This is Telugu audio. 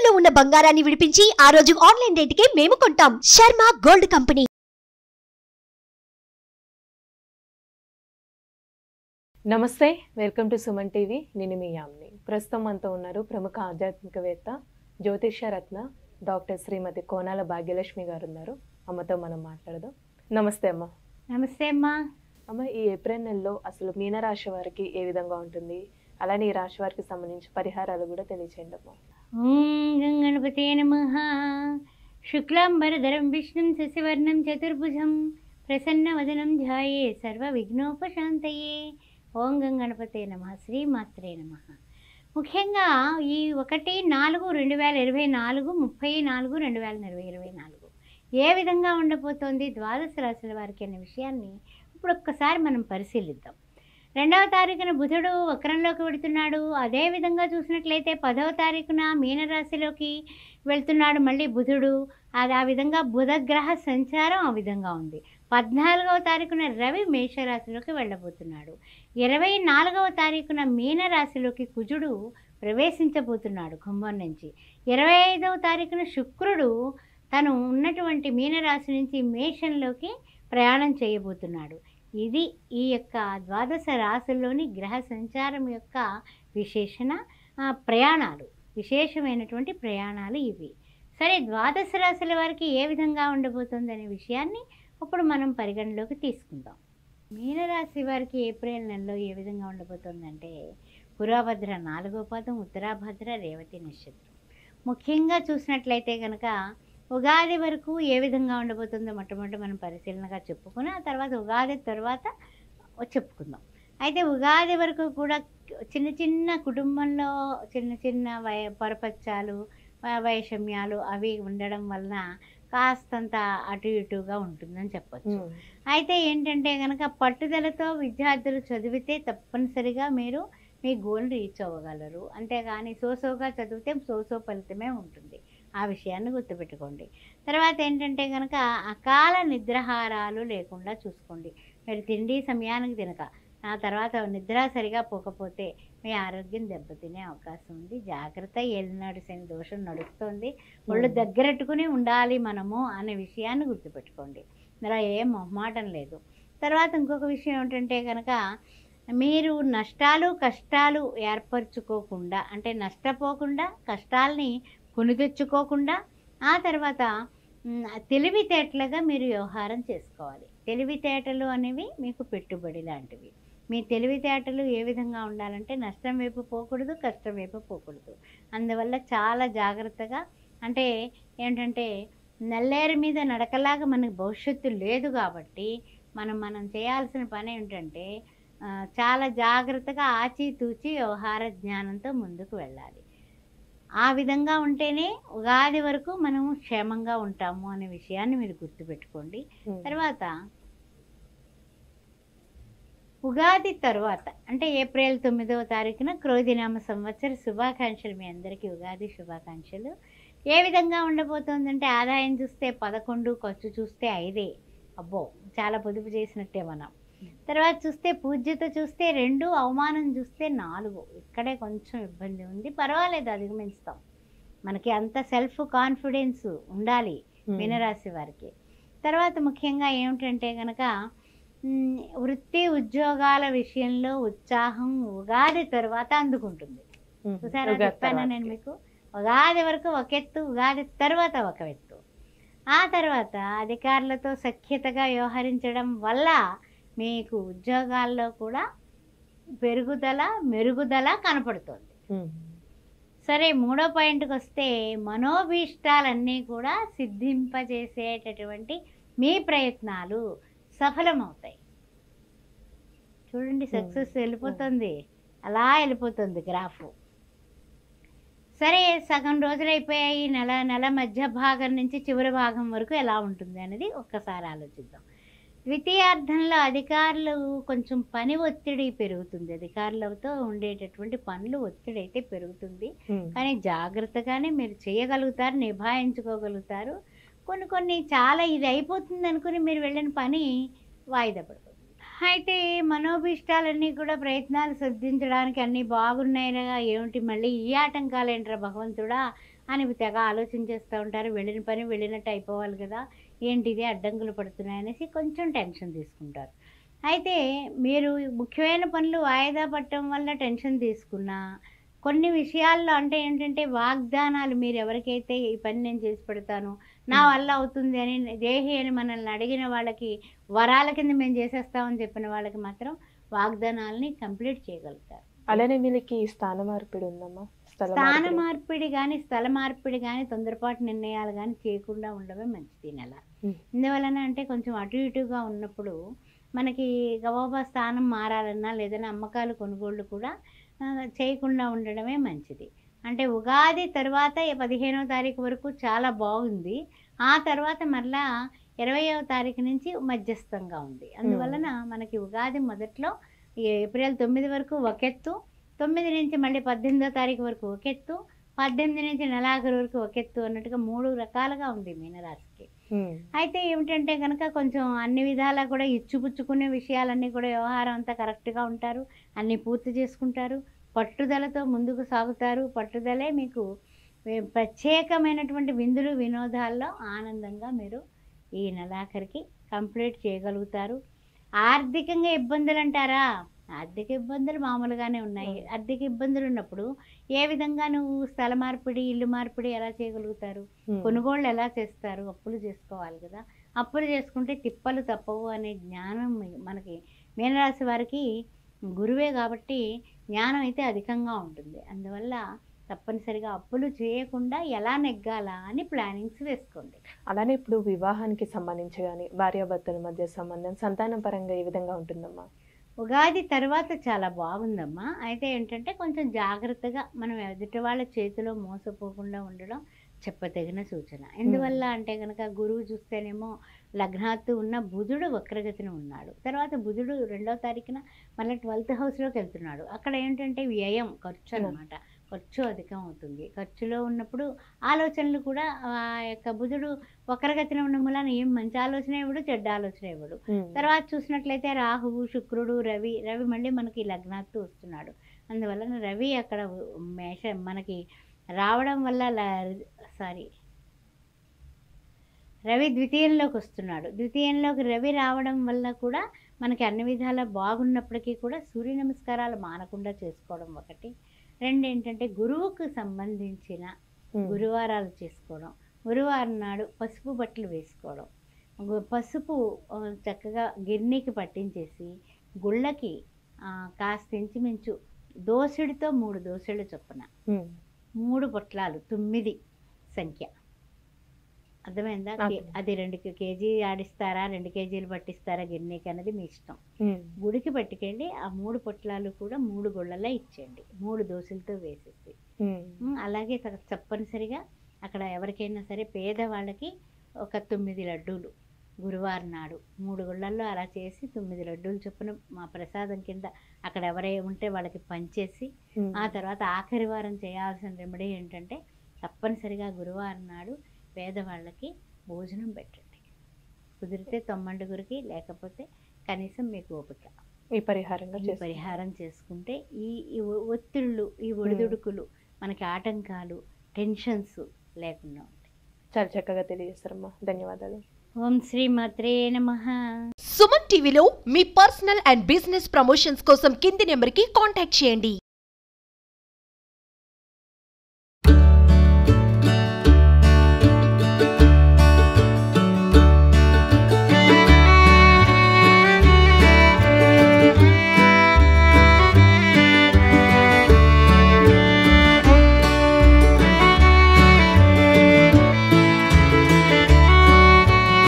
తాకట్టులో ఉన్న బంగారాన్ని విడిపించి ఆ రోజు ఆన్లైన్ రేటుకే మేము కొంటాం. Sharma gold company. నమస్తే, వెల్కమ్ టు సుమన్ టీవీ. నేను మీ యామ్ని. ప్రస్తుతం మనతో ఉన్నారు ప్రముఖ ఆధ్యాత్మికవేత్త, జ్యోతిష్య రత్న డాక్టర్ శ్రీమతి కోనాల భాగ్యలక్ష్మి గారు ఉన్నారు. అమ్మతో మనం మాట్లాడదాం. నమస్తే అమ్మ. నమస్తే అమ్మా. అమ్మ, ఈ ఏప్రిల్ నెలలో అసలు మీనరాశి వారికి ఏ విధంగా ఉంటుంది, అలానే ఈ రాశి వారికి సంబంధించి పరిహారాలు కూడా తెలియచేయండి అమ్మ. ఓం గణపతే నమః. శుక్లాంబరధరం విష్ణుం శశివర్ణం చతుర్భుజం ప్రసన్నవదనం ధ్యాయే సర్వ విఘ్నోపశాంతయే. ఓం గణపతే నమః. శ్రీమాత్రే నమః. ముఖ్యంగా ఈ 1/4/2024 30/4/2024 ఏ విధంగా ఉండబోతోంది ద్వాదశ రాశుల వారికి అనే విషయాన్ని ఇప్పుడు ఒక్కసారి మనం పరిశీలిద్దాం. 2వ తారీఖున బుధుడు వక్రంలోకి వెళుతున్నాడు. అదేవిధంగా చూసినట్లయితే 10వ తారీఖున మీనరాశిలోకి వెళ్తున్నాడు మళ్ళీ బుధుడు. అది ఆ విధంగా బుధగ్రహ సంచారం ఆ విధంగా ఉంది. 14వ తారీఖున రవి మేషరాశిలోకి వెళ్ళబోతున్నాడు. 24వ తారీఖున మీనరాశిలోకి కుజుడు ప్రవేశించబోతున్నాడు కుంభం నుంచి. 25వ తారీఖున శుక్రుడు తను ఉన్నటువంటి మీనరాశి నుంచి మేషంలోకి ప్రయాణం చేయబోతున్నాడు. ఇది ఈ యొక్క ద్వాదశ రాశుల్లోని గ్రహ సంచారం యొక్క ప్రయాణాలు, విశేషమైనటువంటి ప్రయాణాలు ఇవి. సరే, ద్వాదశ రాశుల వారికి ఏ విధంగా ఉండబోతుంది అనే విషయాన్ని ఇప్పుడు మనం పరిగణలోకి తీసుకుందాం. మీనరాశి వారికి ఏప్రిల్ నెలలో ఏ విధంగా ఉండబోతుందంటే, పురాభద్ర 4వ పాదం, ఉత్తరాభద్ర, రేవతి నక్షత్రం. ముఖ్యంగా చూసినట్లయితే కనుక ఉగాది వరకు ఏ విధంగా ఉండబోతుందో మొట్టమొదటి మనం పరిశీలనగా చెప్పుకుని ఆ తర్వాత ఉగాది తర్వాత చెప్పుకుందాం. అయితే ఉగాది వరకు కూడా చిన్న చిన్న కుటుంబంలో చిన్న చిన్న పరపచ్చాలు, వైషమ్యాలు అవి ఉండడం వలన కాస్తంత అటు ఇటుగా ఉంటుందని చెప్పచ్చు. అయితే ఏంటంటే కనుక పట్టుదలతో విద్యార్థులు చదివితే తప్పనిసరిగా మీరు మీ గోల్ రీచ్ అవ్వగలరు. అంతేగాని సోసోగా చదివితే సోసో ఫలితమే ఉంటుంది. ఆ విషయాన్ని గుర్తుపెట్టుకోండి. తర్వాత ఏంటంటే కనుక అకాల నిద్రాహారాలు లేకుండా చూసుకోండి. మీరు తిండి సమయానికి తినక ఆ తర్వాత నిద్ర సరిగా పోకపోతే మీ ఆరోగ్యం దెబ్బతినే అవకాశం ఉంది. జాగ్రత్త. ఏలినాడు శని దోషం నడుస్తుంది. ఒళ్ళు దగ్గరెట్టుకుని ఉండాలి మనము అనే విషయాన్ని గుర్తుపెట్టుకోండి. ఇలా ఏం మొహమాటం లేదు. తర్వాత ఇంకొక విషయం ఏంటంటే కనుక మీరు నష్టాలు కష్టాలు ఏర్పరచుకోకుండా, అంటే నష్టపోకుండా, కష్టాలని కొని తెచ్చుకోకుండా ఆ తర్వాత తెలివితేటలుగా మీరు వ్యవహారం చేసుకోవాలి. తెలివితేటలు అనేవి మీకు పెట్టుబడి లాంటివి. మీ తెలివితేటలు ఏ విధంగా ఉండాలంటే నష్టం వైపు పోకూడదు, కష్టం వైపు పోకూడదు. అందువల్ల చాలా జాగ్రత్తగా, అంటే ఏంటంటే నల్లేరు మీద నడకలాగా మనకు భవిష్యత్తు లేదు కాబట్టి మనం చేయాల్సిన పని ఏంటంటే చాలా జాగ్రత్తగా ఆచితూచి వ్యవహార జ్ఞానంతో ముందుకు వెళ్ళాలి. ఆ విధంగా ఉంటేనే ఉగాది వరకు మనం క్షేమంగా ఉంటాము అనే విషయాన్ని మీరు గుర్తుపెట్టుకోండి. తర్వాత ఉగాది తర్వాత అంటే ఏప్రిల్ 9వ తారీఖున క్రోధినామ సంవత్సర శుభాకాంక్షలు. మీ అందరికీ ఉగాది శుభాకాంక్షలు. ఏ విధంగా ఉండబోతోందంటే ఆదాయం చూస్తే 11, ఖర్చు చూస్తే 5. అబ్బో, చాలా పొదుపు చేసినట్టే మనం. తర్వాత చూస్తే పూజ్యత చూస్తే 2, అవమానం చూస్తే 4. ఇక్కడే కొంచెం ఇబ్బంది ఉంది. పర్వాలేదు, అధిగమిస్తాం. మనకి అంత సెల్ఫ్ కాన్ఫిడెన్స్ ఉండాలి మీనరాశి వారికి. తర్వాత ముఖ్యంగా ఏమిటంటే కనుక వృత్తి ఉద్యోగాల విషయంలో ఉత్సాహం ఉగాది తర్వాత అందుకుంటుంది. చూసారా, చెప్పాను నేను మీకు. ఉగాది వరకు ఒక ఎత్తు, ఉగాది తర్వాత ఒక ఎత్తు. ఆ తర్వాత అధికారులతో సఖ్యతగా వ్యవహరించడం వల్ల మీకు ఉద్యోగాల్లో కూడా మెరుగుదల కనపడుతుంది. సరే, 3వ పాయింట్కి వస్తే మనోభీష్టాలన్నీ కూడా సిద్ధింపజేసేటటువంటి మీ ప్రయత్నాలు సఫలమవుతాయి. చూడండి, సక్సెస్ వెళ్ళిపోతుంది, అలా వెళ్ళిపోతుంది గ్రాఫ్. సరే, సగం రోజులు అయిపోయాయి. నెల మధ్య భాగం నుంచి చివరి భాగం వరకు ఎలా ఉంటుంది అనేది ఒక్కసారి ఆలోచిద్దాం. ద్వితీయార్థంలో అధికారులు కొంచెం పని ఒత్తిడి పెరుగుతుంది. అధికారులతో ఉండేటటువంటి పనులు ఒత్తిడి అయితే పెరుగుతుంది. కానీ జాగ్రత్తగానే మీరు చేయగలుగుతారు, నిభాయించుకోగలుగుతారు. కొన్ని చాలా ఇది అయిపోతుంది అనుకుని మీరు వెళ్ళిన పని వాయిదా పడుతుంది. అయితే మనోభీష్టాలన్నీ కూడా ప్రయత్నాలు సిద్ధించడానికి అన్నీ బాగున్నాయిగా, ఏమిటి మళ్ళీ ఈ ఆటంకాలు ఏంట్రా భగవంతుడా అని తెగ ఆలోచించేస్తూ ఉంటారు. వెళ్ళిన పని వెళ్ళినట్టు అయిపోవాలి కదా, ఏంటిది అడ్డంకులు పడుతున్నాయనేసి కొంచెం టెన్షన్ తీసుకుంటారు. అయితే మీరు ముఖ్యమైన పనులు వాయిదా పడటం వల్ల టెన్షన్ తీసుకున్నా, కొన్ని విషయాల్లో అంటే ఏంటంటే వాగ్దానాలు, మీరు ఎవరికైతే ఈ పని నేను చేసి పెడతాను, నా వల్ల అవుతుంది అని దేహి అని మనల్ని అడిగిన వాళ్ళకి, వరాల కింద మేము చేసేస్తామని చెప్పిన వాళ్ళకి మాత్రం వాగ్దానాలని కంప్లీట్ చేయగలుగుతారు. అలానే వీళ్ళకి స్థాన మార్పిడి ఉందమ్మా? స్థాన మార్పిడి కానీ స్థల మార్పిడి కానీ తొందరపాటు నిర్ణయాలు కానీ చేయకుండా ఉండడమే మంచిది నెల. ఎందువలన అంటే కొంచెం అటు ఇటుగా ఉన్నప్పుడు మనకి గబాబా స్థానం మారాలన్నా లేదన్నా అమ్మకాలు కొనుగోళ్ళు కూడా చేయకుండా ఉండడమే మంచిది. అంటే ఉగాది తర్వాత 15వ తారీఖు వరకు చాలా బాగుంది, ఆ తర్వాత మళ్ళా 20వ తారీఖు నుంచి మధ్యస్థంగా ఉంది. అందువలన మనకి ఉగాది మొదట్లో ఏప్రిల్ 9 వరకు ఒకెత్తు, 9 నుంచి మళ్ళీ 18వ తారీఖు వరకు ఒకెత్తు, 18 నుంచి నెలాఖరు వరకు ఒకెత్తు అన్నట్టుగా 3 రకాలుగా ఉంది మీనరాశికి. అయితే ఏమిటంటే కనుక కొంచెం అన్ని విధాలా కూడా ఇచ్చిపుచ్చుకునే విషయాలన్నీ కూడా వ్యవహారం అంతా కరెక్ట్గా ఉంటారు, అన్నీ పూర్తి చేసుకుంటారు, పట్టుదలతో ముందుకు సాగుతారు. పట్టుదలే మీకు ప్రత్యేకమైనటువంటి విందులు వినోదాల్లో ఆనందంగా మీరు ఈ నెలాఖరికి కంప్లీట్ చేయగలుగుతారు. ఆర్థికంగా ఇబ్బందులు అంటారా, ఆర్థిక ఇబ్బందులు మామూలుగానే ఉన్నాయి. ఆర్థిక ఇబ్బందులు ఉన్నప్పుడు ఏ విధంగా నువ్వు స్థల మార్పిడి, ఇల్లు మార్పిడి ఎలా చేయగలుగుతారు, కొనుగోళ్ళు ఎలా చేస్తారు? అప్పులు చేసుకోవాలి కదా, అప్పులు చేసుకుంటే తిప్పలు తప్పవు అనే జ్ఞానం మనకి మీనరాశి వారికి గురువే కాబట్టి జ్ఞానం అయితే అధికంగా ఉంటుంది. అందువల్ల తప్పనిసరిగా అప్పులు చేయకుండా ఎలా నెగ్గాలా అని ప్లానింగ్స్ వేసుకోండి. అలానే ఇప్పుడు వివాహానికి సంబంధించి కానీ భార్యాభర్తల మధ్య సంబంధం సంతానం పరంగా ఏ విధంగా ఉంటుందమ్మా? ఉగాది తర్వాత చాలా బాగుందమ్మా. అయితే ఏంటంటే కొంచెం జాగ్రత్తగా మనం ఎదుటి వాళ్ళ చేతిలో మోసపోకుండా ఉండడం చెప్పదగిన సూచన. ఎందువల్ల అంటే కనుక గురువు చూస్తేనేమో లగ్నాత్తు ఉన్న బుధుడు వక్రగతిని ఉన్నాడు. తర్వాత బుధుడు 2వ తారీఖున మళ్ళీ 12th హౌస్లోకి వెళ్తున్నాడు. అక్కడ ఏంటంటే వ్యయం, ఖర్చు అనమాట. ఖర్చు అధికం అవుతుంది. ఖర్చులో ఉన్నప్పుడు ఆలోచనలు కూడా ఆ యొక్క బుధుడు వక్రగతిన ఉన్న మూలాన ఏం మంచి ఆలోచన ఇవ్వడు, చెడ్డ ఆలోచన ఇవ్వడు. తర్వాత చూసినట్లయితే రాహువు, శుక్రుడు, రవి మళ్ళీ మనకి లగ్నాత్తు వస్తున్నాడు. అందువలన రవి అక్కడ మనకి రావడం వల్ల రవి ద్వితీయంలోకి వస్తున్నాడు. ద్వితీయంలోకి రవి రావడం వల్ల కూడా మనకి అన్ని విధాలా బాగున్నప్పటికీ కూడా సూర్య నమస్కారాలు మానకుండా చేసుకోవడం ఒకటి. 2 ఏంటంటే గురువుకు సంబంధించిన గురువారాలు చేసుకోవడం, గురువారం నాడు పసుపు బట్టలు వేసుకోవడం, పసుపు చక్కగా గిర్నీకి పట్టించేసి గుళ్ళకి కాస్త ఇంచుమించు దోసెడితో 3 దోసెళ్ళు చొప్పున 3 పొట్లాలు 9 సంఖ్య, అర్థమైందా? అది 2 కేజీ ఆడిస్తారా, 2 కేజీలు పట్టిస్తారా గిన్నెకి అనేది మీ ఇష్టం. గుడికి పట్టుకెళ్ళి ఆ 3 పొట్లాలు కూడా 3 గుళ్ళల్లో ఇచ్చేయండి, 3 దోశలతో వేసేసి. అలాగే తప్పనిసరిగా అక్కడ ఎవరికైనా సరే పేదవాళ్ళకి ఒక 9 లడ్డూలు గురువారం నాడు 3 గుళ్ళల్లో అలా చేసి 9 లడ్డూలు చొప్పున మా ప్రసాదం కింద అక్కడ ఎవరై ఉంటే వాళ్ళకి పంచేసి, ఆ తర్వాత ఆఖరి వారం చేయాల్సిన రెమెడీ ఏంటంటే తప్పనిసరిగా గురువారం నాడు పేదవాళ్ళకి భోజనం పెట్టండి. కుదిరితే తొమ్మండుగురికి, లేకపోతే కనీసం మీకు ఓపిక ఈ పరిహారం చేసుకుంటే ఈ ఒత్తిళ్ళు, ఈ ఒడిదుడుకులు, మనకి ఆటంకాలు, టెన్షన్స్ లేకుండా ఉంటాయి. చాలా చక్కగా తెలియజేస్తారమ్మా, ధన్యవాదాలు. ఓం శ్రీ మాత్రే నమః. సుమన్ టీవీలో మీ పర్సనల్ అండ్ బిజినెస్ ప్రమోషన్స్ కోసం కింది నెంబర్కి కాంటాక్ట్ చేయండి.